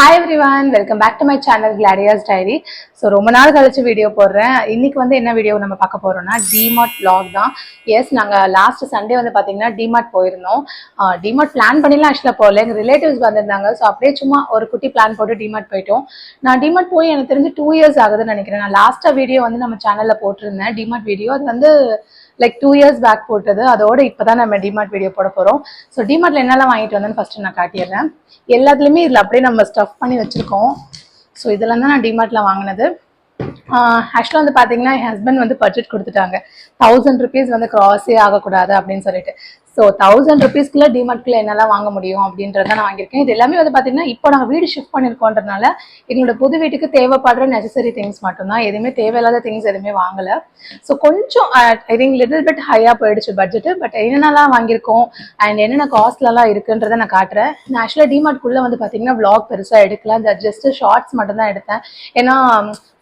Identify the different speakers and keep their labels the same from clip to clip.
Speaker 1: Hi everyone, welcome back to my channel Gladia's Diary. So ரொம்ப நாள் கழிச்சு video போடுறேன். இன்னைக்கு வந்து என்ன வீடியோ நம்ம பார்க்க போறோம்னா டிமார்ட் vlog தான். எஸ், நாங்க லாஸ்ட் சண்டே வந்து பாத்தீங்கன்னா டிமார்ட் போயிருந்தோம். டிமார்ட் பிளான் பண்ணிலாம் ஆக்சுவலா போகல, எங்க ரிலேட்டிவ்ஸ் வந்திருந்தாங்க. ஸோ அப்படியே சும்மா ஒரு குட்டி பிளான் போட்டு டிமார்ட் போயிட்டோம். நான் டிமார்ட் போய் எனக்கு தெரிஞ்சு 2 years ஆகுதுன்னு நினைக்கிறேன். நான் லாஸ்டா வீடியோ வந்து நம்ம சேனல்ல போட்டிருந்தேன் டிமார்ட் வீடியோ. அது வந்து லைக் 2 years பேக் போட்டது. அதோட இப்பதான் நம்ம டிமார்ட் வீடியோ போட போறோம். ஸோ டிமார்ட்ல என்னெல்லாம் வாங்கிட்டு வந்தேன்னு ஃபர்ஸ்ட் நான் காட்டிடுறேன். எல்லாத்துலயுமே இதுல அப்படியே நம்ம ஸ்டஃப் பண்ணி வச்சிருக்கோம். ஸோ இதெல்லாம் தான் நான் டிமார்ட்ல வாங்கினது. ஆக்சுவலாக வந்து பார்த்தீங்கன்னா என் ஹஸ்பண்ட் வந்து பட்ஜெட் கொடுத்துட்டாங்க, 1000 rupees வந்து கிராஸே ஆகக்கூடாது அப்படின்னு சொல்லிட்டு. ஸோ 1000 rupeesக்குள்ள டிமார்ட்குள்ள என்னெல்லாம் வாங்க முடியும் அப்படின்றத நான் வாங்கியிருக்கேன். இது எல்லாமே வந்து பார்த்தீங்கன்னா இப்போ நாங்கள் வீடு ஷிஃப்ட் பண்ணியிருக்கோன்றதுனால எங்களோட புது வீட்டுக்கு தேவைப்படுற நெசசரி திங்ஸ் மட்டும்தான், எதுவுமே தேவையில்லாத திங்ஸ் எதுவுமே வாங்கலை. ஸோ கொஞ்சம் ஐ திங்க் லிட்டில் பிட் ஹையாக போயிடுச்சு பட்ஜெட். பட் என்னென்னலாம் வாங்கியிருக்கோம் அண்ட் என்னென்ன காஸ்ட்லலாம் இருக்குன்றதை நான் காட்டுறேன். நான் ஆக்சுவலாக டிமார்ட்குள்ளே வந்து பார்த்தீங்கன்னா vlog பெருசாக எடுக்கல, அந்த ஜஸ்ட் ஷார்ட்ஸ் மட்டும் தான் எடுத்தேன். ஏன்னா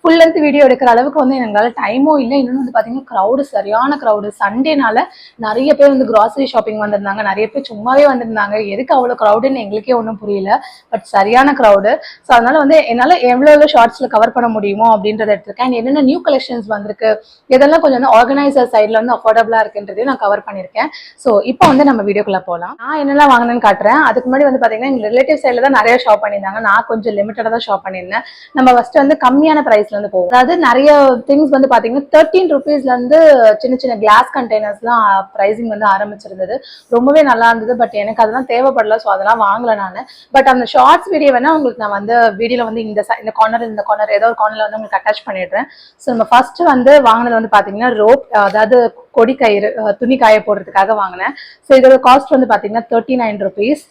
Speaker 1: ஃபுல் லென்த் வீடியோ எடுக்கிற அளவுக்கு வந்து எங்களால் டைமும் இல்லை. இன்னொன்று வந்து பார்த்தீங்கன்னா க்ரௌடு, சரியான க்ரௌடு. சண்டேனால நிறைய பேர் வந்து கிராசரி ஷாப்பிங் வந்திருந்தாங்க, நிறைய பேர் சும்மாவே வந்திருந்தாங்க. எதுக்கு அவ்வளோ க்ரௌடுன்னு எங்களுக்கே ஒன்றும் புரியல. பட் சரியான க்ரௌடு. ஸோ அதனால வந்து என்னால் எவ்வளோ ஷார்ட்ஸில் கவர் பண்ண முடியுமோ அப்படின்றத எடுத்திருக்கேன். அண்ட் என்னென்ன நியூ கலெக்ஷன்ஸ் வந்திருக்கு, இதெல்லாம் கொஞ்சம் வந்து ஆர்கனைசர் சைடில் வந்து அஃபோர்டபுளாக இருக்குன்றதையும் நான் கவர் பண்ணியிருக்கேன். ஸோ இப்போ வந்து நம்ம வீடியோக்குள்ளே போகலாம். நான் என்னெல்லாம் வாங்கினேன்னு காட்டுறேன். அதுக்கு முன்னாடி வந்து பார்த்தீங்கன்னா எங்கள் ரிலேட்டிவ் சைடில் தான் நிறைய ஷாப் பண்ணியிருந்தாங்க. நான் கொஞ்சம் லிமிட்டடாக தான் ஷாப் பண்ணியிருந்தேன். நம்ம ஃபர்ஸ்ட் வந்து கம்மியான ப்ரைஸ் இருந்து போகும். அதாவது நிறைய திங்ஸ் வந்து பாத்தீங்கன்னா 13 rupeesல இருந்து சின்ன சின்ன கிளாஸ் கண்டெய்னர்ஸ்லாம் பிரைசிங் வந்து ஆரம்பிச்சிருந்தது. ரொம்பவே நல்லா இருந்தது. பட் எனக்கு அதெல்லாம் தேவைப்படல, ஸோ அதெல்லாம் வாங்கல நான். பட் அந்த ஷார்ட்ஸ் வீடியோ வேணா உங்களுக்கு நான் வந்து வீடியோல வந்து இந்த கார்னர் ஏதோ ஒரு கார்னர்ல வந்து உங்களுக்கு அட்டாச் பண்ணிடுறேன். ஸோ நம்ம ஃபர்ஸ்ட் வந்து வாங்கினது வந்து பாத்தீங்கன்னா ரோப், அதாவது கொடி கயிறு, துணி காய போடுறதுக்காக வாங்கினேன். ஸோ இதோட காஸ்ட் வந்து பாத்தீங்கன்னா 39 rupees.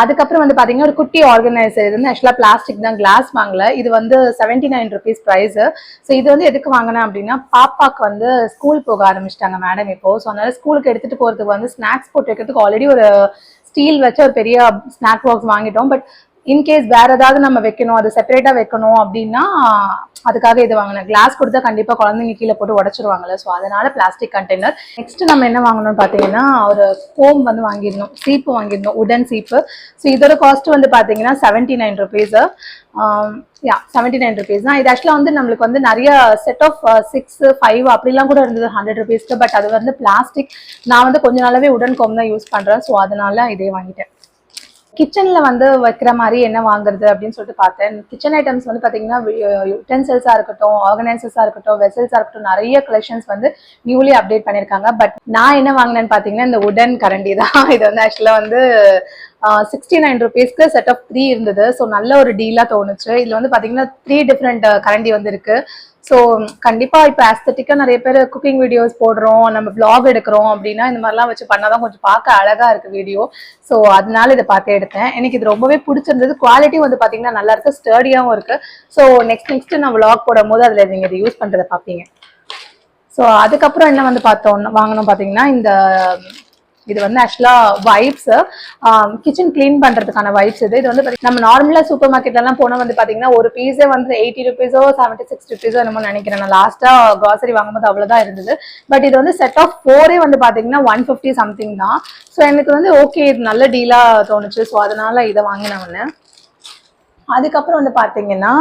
Speaker 1: அதுக்கப்புறம் வந்து பாத்தீங்கன்னா ஒரு குட்டி ஆர்கனைசர். இது வந்து ஆக்சுவலா பிளாஸ்டிக் தான், கிளாஸ் வாங்கல. இது வந்து 79 rupees பிரைஸ். ஸோ இது வந்து எதுக்கு வாங்கினேன் அப்படின்னா பாப்பாக்கு வந்து ஸ்கூல் போக ஆரம்பிச்சிட்டாங்க மேடம் இப்போ. ஸோ அதனால ஸ்கூலுக்கு எடுத்துட்டு போறதுக்கு வந்து ஸ்நாக்ஸ் போட்டு வைக்கிறதுக்கு ஆல்ரெடி ஒரு ஸ்டீல் வச்சு ஒரு பெரிய ஸ்நாக் பாக்ஸ் வாங்கிட்டோம். பட் இன்கேஸ் வேற ஏதாவது நம்ம வைக்கணும், அது செப்பரேட்டா வைக்கணும் அப்படின்னா அதுக்காக இது வாங்கினேன். கிளாஸ் கொடுத்தா கண்டிப்பா குழந்தைங்க கீழே போட்டு உடச்சிருவாங்கல்ல, ஸோ அதனால பிளாஸ்டிக் கண்டெய்னர். நெக்ஸ்ட் நம்ம என்ன வாங்கணும்னு பாத்தீங்கன்னா ஒரு கோம் வந்து வாங்கிடணும், சீப்பு வாங்கிடணும், உடன் சீப்பு. ஸோ இதோட காஸ்ட் வந்து பாத்தீங்கன்னா 79 rupees. 79 rupees தான். இது ஆக்சுவலா வந்து நம்மளுக்கு வந்து நிறைய செட் ஆஃப் 6, 5 அப்படிலாம் கூட இருந்தது 100 rupeesக்கு. பட் அது வந்து பிளாஸ்டிக். நான் வந்து கொஞ்ச நாளாவே உடன் கோம் தான் யூஸ் பண்றேன். ஸோ அதனால இதே வாங்கிட்டேன். கிச்சன்ல வந்து வைக்கிற மாதிரி என்ன வாங்குறது அப்படின்னு சொல்லிட்டு பார்த்தேன். கிச்சன் ஐட்டம்ஸ் வந்து பாத்தீங்கன்னா யூட்டென்சில்ஸா இருக்கட்டும், ஆர்கனைசர்ஸா இருக்கட்டும், வெசல்ஸா இருக்கட்டும், நிறைய கலெக்ஷன்ஸ் வந்து நியூலி அப்டேட் பண்ணிருக்காங்க. பட் நான் என்ன வாங்கினேன்னு பாத்தீங்கன்னா இந்த உடன் கரண்டி தான். இது வந்து ஆக்சுவலா வந்து 69 rupeesக்கு செட் ஆஃப் 3 இருந்தது. ஸோ நல்ல ஒரு டீலா தோணுச்சு. இதுல வந்து பாத்தீங்கன்னா 3 டிஃப்ரெண்ட் கரண்டி வந்து இருக்கு. ஸோ கண்டிப்பா இப்போ ஆஸ்தட்டிக்கா நிறைய பேர் குக்கிங் வீடியோஸ் போடுறோம், நம்ம vlog எடுக்கிறோம் அப்படின்னா இந்த மாதிரிலாம் வச்சு பண்ணாதான் கொஞ்சம் பார்க்க அழகா இருக்கு வீடியோ. ஸோ அதனால இதை பார்த்து எடுத்தேன். எனக்கு இது ரொம்பவே பிடிச்சிருந்தது. குவாலிட்டி வந்து பாத்தீங்கன்னா நல்லா இருக்கு, ஸ்டர்டியாவும் இருக்கு. ஸோ நெக்ஸ்ட் நான் vlog போடும் போது அதுல நீங்க இதை யூஸ் பண்றதை பார்ப்பீங்க. ஸோ அதுக்கப்புறம் என்ன வந்து வாங்கணும் பாத்தீங்கன்னா இந்த இது வந்து ஆக்சுவலா வைப்ஸ், கிச்சன் கிளீன் பண்றதுக்கான வைப்ஸ். இது வந்து நம்ம நார்மலா சூப்பர் மார்க்கெட்ல எல்லாம் போனா வந்து பாத்தீங்கன்னா ஒரு பீஸே வந்து 80 rupees 76 rupees என்னமோ நினைக்கிறேன். நான் லாஸ்டா கிராசரி வாங்கும்போது அவ்வளவுதான் இருந்தது. பட் இது வந்து செட் ஆஃப் 4 வந்து பாத்தீங்கன்னா 150 சம்திங் தான். ஸோ எனக்கு வந்து ஓகே, இது நல்ல டீலா தோணுச்சு. ஸோ அதனால இதை வாங்கினேன். அதுக்கப்புறம் வந்து பாத்தீங்கன்னா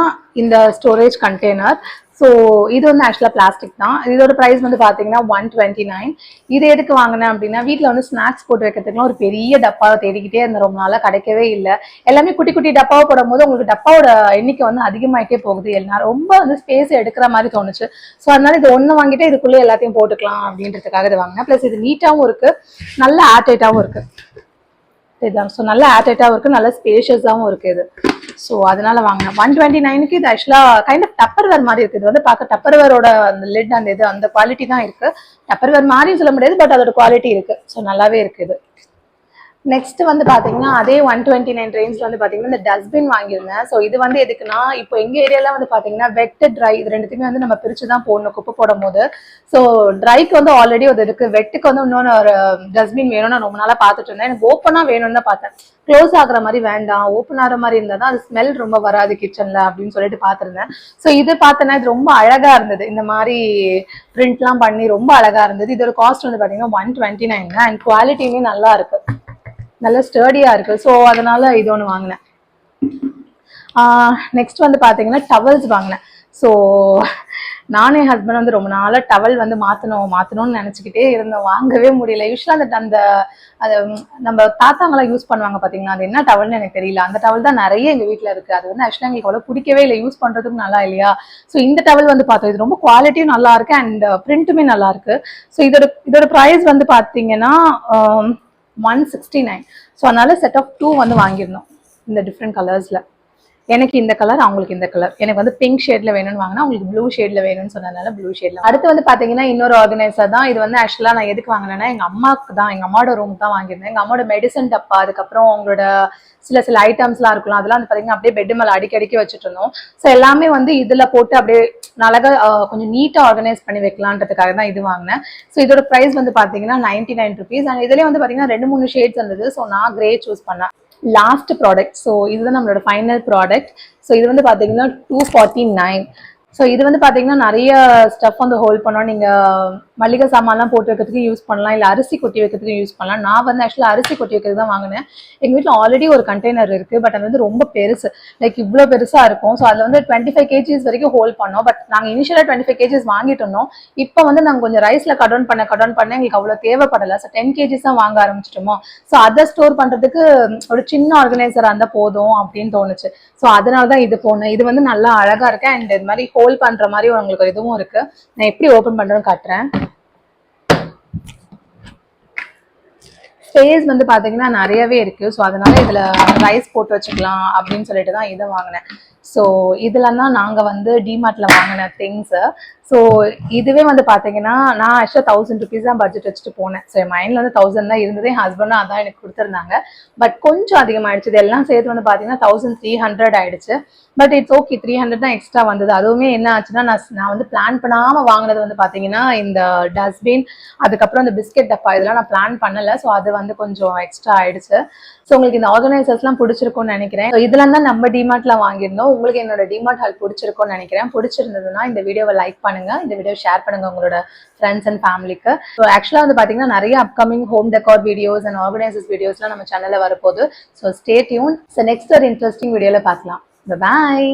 Speaker 1: இந்த ஸ்டோரேஜ் கண்டெய்னர். ஸோ இது வந்து ஆக்சுவலா பிளாஸ்டிக் தான். இதோட பிரைஸ் வந்து பாத்தீங்கன்னா 129. இது எதுக்கு வாங்கினேன் அப்படின்னா வீட்டுல வந்து ஸ்நாக்ஸ் போட்டு வைக்கிறதுக்குலாம் ஒரு பெரிய டப்பாவை தேடிக்கிட்டே இருந்த ரொம்ப நாளா கிடைக்கவே இல்லை. எல்லாமே குட்டி குட்டி டப்பாவை போடும் போது உங்களுக்கு டப்பாவோட எண்ணிக்கை வந்து அதிகமாயிட்டே போகுது. எல்லாரும் ரொம்ப வந்து ஸ்பேஸ் எடுக்கிற மாதிரி தோணுச்சு. ஸோ அதனால இது ஒண்ணு வாங்கிட்டு இதுக்குள்ளே எல்லாத்தையும் போட்டுக்கலாம் அப்படின்றதுக்காக இது வாங்கினேன். பிளஸ் இது நீட்டாவும் இருக்கு, நல்ல ஏர்டைட்டாவும் இருக்கு. இதுதான். ஸோ நல்ல ஏர்டைட்டாவும் இருக்கு, நல்ல ஸ்பேஷியஸாவும் இருக்கு இது. ஸோ அதனால வாங்கினேன். 129க்கு இது ஆக்சுவலா கைண்ட் ஆஃப் டப்பர்வேர் மாதிரி இருக்கு. இது வந்து பார்க்க டப்பர்வேரோட அந்த லிட் அந்த இது அந்த குவாலிட்டி தான் இருக்கு. டப்பர்வேர் மாதிரி சொல்ல முடியாது, பட் அதோட குவாலிட்டி இருக்கு. ஸோ நல்லாவே இருக்கு இது. நெக்ஸ்ட் வந்து பாத்தீங்கன்னா அதே 129 ரேஞ்ச்ல வந்து பாத்தீங்கன்னா இந்த டஸ்ட்பின் வாங்கியிருந்தேன். ஸோ இது வந்து எதுக்குன்னா இப்போ எங்க ஏரியால வந்து பாத்தீங்கன்னா வெட், ட்ரை இது ரெண்டுத்துக்குமே வந்து நம்ம பிரிச்சுதான் போடணும் குப்பை போடும் போது. ஸோ ட்ரைக்கு வந்து ஆல்ரெடி ஒரு இருக்கு, வெட்டுக்கு வந்து இன்னொன்று ஒரு டஸ்ட்பின் வேணும்னு ரொம்ப நாளா பாத்துட்டு இருந்தேன். எனக்கு ஓப்பனா வேணும்னு தான் பார்த்தேன். க்ளோஸ் ஆகுற மாதிரி வேண்டாம், ஓப்பன் ஆகிற மாதிரி இருந்தா தான் அது ஸ்மெல் ரொம்ப வராது கிச்சன்ல அப்படின்னு சொல்லிட்டு பாத்துருந்தேன். ஸோ இது பார்த்தேன்னா இது ரொம்ப அழகா இருந்தது. இந்த மாதிரி பிரிண்ட்லாம் பண்ணி ரொம்ப அழகா இருந்தது. இதோட காஸ்ட் வந்து பாத்தீங்கன்னா 129 தான். அண்ட் குவாலிட்டியுமே நல்லா இருக்கு, நல்ல ஸ்டர்டியா இருக்கு. ஸோ அதனால இது ஒன்று வாங்கினேன். நெக்ஸ்ட் வந்து பார்த்தீங்கன்னா டவல்ஸ் வாங்கினேன். ஸோ நானும் என் ஹஸ்பண்ட் வந்து ரொம்ப நாளாக டவல் வந்து மாற்றணும்னு நினச்சிக்கிட்டே இருந்தோம், வாங்கவே முடியல. யூஸ்வலாக அந்த அந்த அது நம்ம தாத்தாங்களாம் யூஸ் பண்ணுவாங்க பார்த்தீங்களா, அது என்ன டவல்னு எனக்கு தெரியல. அந்த டவல் தான் நிறைய எங்கள் வீட்டில் இருக்குது. அது வந்து ஆக்சுவலாக எங்களுக்கு அவ்வளோ பிடிக்கவே இல்லை, யூஸ் பண்ணுறதுக்கும் நல்லா இல்லையா. ஸோ இந்த டவல் வந்து பார்த்தோம், இது ரொம்ப குவாலிட்டியும் நல்லா இருக்கு அண்ட் பிரிண்ட்டுமே நல்லா இருக்கு. ஸோ இதோட ப்ரைஸ் வந்து பார்த்தீங்கன்னா 169. ஸோ அதனால செட் ஆஃப் 2 வந்து வாங்கியிருந்தோம் இந்த டிஃப்ரெண்ட் கலர்ஸில். எனக்கு இந்த கலர், அவங்களுக்கு இந்த கலர். எனக்கு வந்து பிங்க் ஷேட்ல வேணும்னு வாங்கினா, அவங்களுக்கு ப்ளூ ஷேட்ல வேணும்னு சொன்னதுனால ப்ளூ ஷேட்ல. அடுத்து வந்து பாத்தீங்கன்னா இன்னொரு ஆர்கனைசர் தான். இது வந்து ஆக்சுவலா நான் எதுக்கு வாங்கினேன்னா எங்க அம்மாவுக்கு தான், எங்க அம்மாவோட ரூம் தான் வாங்கியிருந்தேன். எங்க அம்மாவோட மெடிசன் டப்பா, அதுக்கப்புறம் அவங்களோட சில ஐட்டம்ஸ்லாம் இருக்கலாம், அதெல்லாம் வந்து பாத்தீங்கன்னா அப்படியே பெட் மேல அடிக்கடிக்கு வச்சுட்டு இருந்தோம். ஸோ எல்லாமே வந்து இதுல போட்டு அப்படியே அழகா கொஞ்சம் நீட்டா ஆர்கனைஸ் பண்ணி வைக்கலான்றதுக்காக தான் இது வாங்கினேன். ஸோ இதோட ப்ரைஸ் வந்து பாத்தீங்கன்னா 99 ருபீஸ். அண்ட் இதுலயே வந்து பாத்தீங்கன்னா 2-3 ஷேட்ஸ் இருந்தது. ஸோ நான் கிரே சூஸ் பண்ணேன். Last product. ஸோ இதுதான் நம்மளோட ஃபைனல் ப்ராடக்ட். ஸோ இது வந்து பார்த்தீங்கன்னா 249. ஸோ இது வந்து பார்த்தீங்கன்னா நிறைய ஸ்டஃப் வந்து ஹோல்ட் பண்ணோம். நீங்கள் மளிகை சாமான்லாம் போட்டு வைக்கிறதுக்கு யூஸ் பண்ணலாம், இல்லை அரிசி கொட்டி வைக்கிறதுக்கு யூஸ் பண்ணலாம். நான் வந்து ஆக்சுவலாக அரிசி கொட்டி வைக்கிறது தான் வாங்கினேன். எங்கள் வீட்டில் ஆல்ரெடி ஒரு கண்டெய்னர் இருக்குது, பட் அது வந்து ரொம்ப பெருசு, லைக் இவ்வளோ பெருசாக இருக்கும். ஸோ அதில் வந்து 25 kgs வரைக்கும் ஹோல்ட் பண்ணோம். பட் நாங்கள் இனிஷியலாக 25 kgs வாங்கிட்டு இருந்தோம். இப்போ வந்து நாங்கள் கொஞ்சம் ரைஸில் கடன் பண்ண எங்களுக்கு அவ்வளோ தேவைப்படலை. ஸோ 10 kgs தான் வாங்க ஆரம்பிச்சிட்டோமோ. ஸோ அதை ஸ்டோர் பண்ணுறதுக்கு ஒரு சின்ன ஆர்கனைசராக இருந்தால் போதும் அப்படின்னு தோணுச்சு. ஸோ அதனால தான் இது போனேன். இது வந்து நல்லா அழகாக இருக்கு அண்ட் இது மாதிரி ஹோல்ட் பண்ணுற மாதிரி உங்களுக்கு இதுவும் இருக்கு. நான் எப்படி ஓப்பன் பண்ணுறேன்னு காட்டுறேன். ஸ்பேஸ் வந்து பாத்தீங்கன்னா நிறையவே இருக்கு. ஸோ அதனால இதுல ரைஸ் போட்டு வச்சுக்கலாம் அப்படின்னு சொல்லிட்டு தான் இதை வாங்கினேன். ஸோ இதுல தான் நாங்க வந்து டிமார்ட்ல வாங்கின திங்ஸ். ஸோ இதுவே வந்து பாத்தீங்கன்னா நான் ஆக்சுவலாக 1000 ருபீஸ் தான் பட்ஜெட் வச்சுட்டு போனேன். ஸோ என் மைண்ட்ல வந்து 1000 தான் இருந்தது. என் ஹஸ்பண்டும் அதான் எனக்கு கொடுத்துருந்தாங்க. பட் கொஞ்சம் அதிகமாயிடுச்சு. இது எல்லாம் சேர்த்து வந்து பாத்தீங்கன்னா 1300 ஆயிடுச்சு. பட் இட்ஸ் ஓகே, 300 தான் எக்ஸ்ட்ரா வந்தது. அதுவுமே என்ன ஆச்சுன்னா நான் வந்து பிளான் பண்ணாம வாங்கினது வந்து பாத்தீங்கன்னா இந்த டஸ்ட்பின், அதுக்கப்புறம் இந்த பிஸ்கெட் டப்பா, இதெல்லாம் நான் பிளான் பண்ணல. ஸோ அது வந்து கொஞ்சம் எக்ஸ்ட்ரா ஆயிடுச்சு. ஸோ உங்களுக்கு இந்த ஆர்கனைசர்ஸ்லாம் பிடிச்சிருக்கும்னு நினைக்கிறேன். இதெல்லாம் தான் நம்ம டிமார்ட்ல வாங்கியிருந்தோம். உங்களுக்கு என்னோட டிமார்ட் ஹால் பிடிச்சிருக்கும்னு நினைக்கிறேன். பிடிச்சிருந்ததுன்னா இந்த வீடியோவை லைக் பண்ணுங்க, இந்த வீடியோ ஷேர் பண்ணுங்க உங்களோட ஃப்ரெண்ட்ஸ் அண்ட் ஃபேமிலிக்கு. ஸோ ஆக்சுவலா வந்து பாத்தீங்கன்னா நிறைய upcoming home decor videos and organisers வீடியோஸ்லாம் நம்ம சேனல்ல வரப்போகுது. So stay tune. So next ஒரு இன்ட்ரெஸ்டிங் வீடியோல பார்க்கலாம். பாய்.